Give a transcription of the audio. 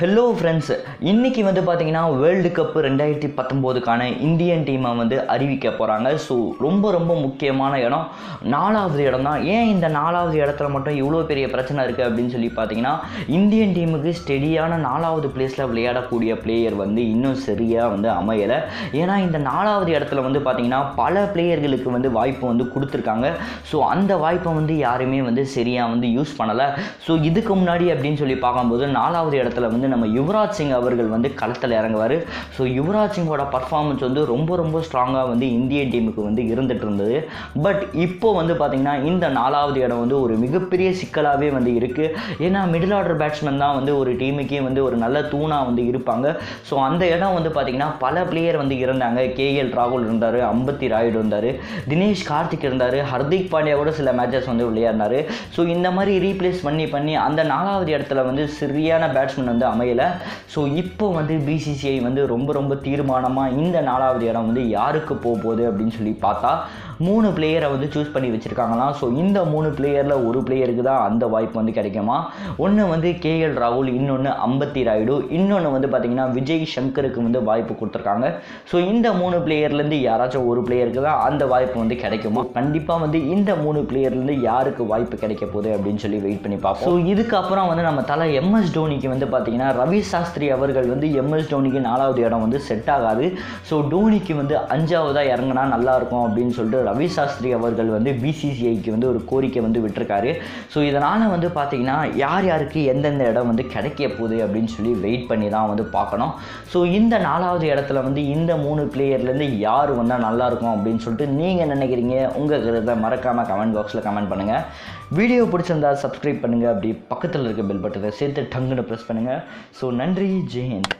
Hello friends, இன்றைக்கி வந்து பார்த்திங்கன்னா வேர்ல்டு கப்பு 2019க்கான இந்தியன் டீமை வந்து அறிவிக்க போகிறாங்க. ஸோ ரொம்ப முக்கியமான இடம் 4வது இடம் தான். ஏன் இந்த 4வது இடத்துல மட்டும் இவ்வளோ பெரிய பிரச்சனை இருக்குது அப்படின்னு சொல்லி பார்த்தீங்கன்னா, இந்தியன் டீமுக்கு ஸ்டெடியான 4வது பிளேஸில் விளையாடக்கூடிய பிளேயர் வந்து இன்னும் சரியாக வந்து அமையலை. ஏன்னா இந்த 4வது இடத்துல வந்து பார்த்திங்கன்னா பல பிளேயர்களுக்கு வந்து வாய்ப்பு வந்து கொடுத்துருக்காங்க. ஸோ அந்த வாய்ப்பை வந்து யாருமே வந்து சரியாக வந்து யூஸ் பண்ணலை. ஸோ இதுக்கு முன்னாடி அப்படின்னு சொல்லி பார்க்கும்போது 4வது இடத்துல வந்து நம்ம யுவராஜ் சிங் அவர்கள் வந்து களத்தில் இறங்குவார். ஸோ யுவராஜ் சிங்கோட பர்ஃபார்மன்ஸ் வந்து ரொம்ப ஸ்ட்ராங்காக வந்து இந்தியன் டீமுக்கு வந்து இருந்துட்டு இருந்தது. பட் இப்போ வந்து பார்த்திங்கன்னா இந்த 4வது இடம் வந்து ஒரு மிகப்பெரிய சிக்கலாகவே வந்து இருக்குது. ஏன்னா மிடில் ஆர்டர் பேட்ஸ்மேன் தான் வந்து ஒரு டீமுக்கே வந்து ஒரு நல்ல தூணாக வந்து இருப்பாங்க. ஸோ அந்த இடம் வந்து பார்த்திங்கன்னா பல பிளேயர் வந்து இருந்தாங்க. கேஎல் ராகுல் இருந்தார், அம்பத்தி ராயுடு இருந்தார், தினேஷ் கார்த்திக் இருந்தார், ஹர்திக் பாண்டியா கூட சில மேட்சஸ் வந்து விளையாடினார். ஸோ இந்த மாதிரி ரீப்ளேஸ் பண்ணி அந்த 4வது இடத்துல வந்து சரியான பேட்ஸ்மேன் வந்து அமையலை. ஸோ இப்போ வந்து பிசிசிஐ வந்து ரொம்ப தீர்மானமாக இந்த 4வது இடம் வந்து யாருக்கு போகுது அப்படின்னு சொல்லி பார்த்தா 3 பிளேயரை வந்து சூஸ் பண்ணி வச்சுருக்காங்களாம். ஸோ இந்த 3 பிளேயரில் ஒரு பிளேயருக்கு தான் அந்த வாய்ப்பு வந்து கிடைக்குமா. ஒன்று வந்து கேஎல் ராகுல், இன்னொன்று அம்பத்தி ராயுடு, இன்னொன்று வந்து பார்த்திங்கன்னா விஜய் சங்கருக்கு வந்து வாய்ப்பு கொடுத்துருக்காங்க. ஸோ இந்த 3 பிளேயர்லேருந்து யாராச்சும் ஒரு பிளேயருக்கு தான் அந்த வாய்ப்பு வந்து கிடைக்குமா. கண்டிப்பாக வந்து இந்த 3 பிளேயர்லேருந்து யாருக்கு வாய்ப்பு கிடைக்க போகுது அப்படின்னு சொல்லி வெயிட் பண்ணி பார்ப்போம். ஸோ இதுக்கப்புறம் வந்து நம்ம தலை எம்எஸ் தோனிக்கு வந்து பார்த்திங்கன்னா ரவி சாஸ்திரி அவர்கள் வந்து எம்எஸ் தோனிக்கு 4வது இடம் வந்து செட் ஆகாது. ஸோ தோனிக்கு வந்து 5வதாக இறங்கினா நல்லாயிருக்கும் அப்படின்னு சொல்லிட்டு ரவி சாஸ்திரி அவர்கள் வந்து பிசிசிஐக்கு வந்து ஒரு கோரிக்கை வந்து விட்டுருக்காரு. ஸோ இதனால் வந்து பார்த்திங்கன்னா யாருக்கு எந்தெந்த இடம் வந்து கிடைக்க போகுது அப்படின்னு சொல்லி வெயிட் பண்ணி தான் வந்து பார்க்கணும். ஸோ இந்த 4வது இடத்துல வந்து இந்த 3 பிளேயர்லேருந்து யார் வந்தால் நல்லாயிருக்கும் அப்படின்னு சொல்லிட்டு நீங்கள் நினைக்கிறீங்க? உங்கள் கருத்தை மறக்காமல் கமெண்ட் பாக்ஸில் கமெண்ட் பண்ணுங்கள். வீடியோ பிடிச்சிருந்தா சப்ஸ்கிரைப் பண்ணுங்கள். அப்படி பக்கத்தில் இருக்க பெல் பட்டனை சேர்த்து டங்குன்னு ப்ரெஸ் பண்ணுங்கள். ஸோ நன்றி, ஜெய் ஹிந்த்.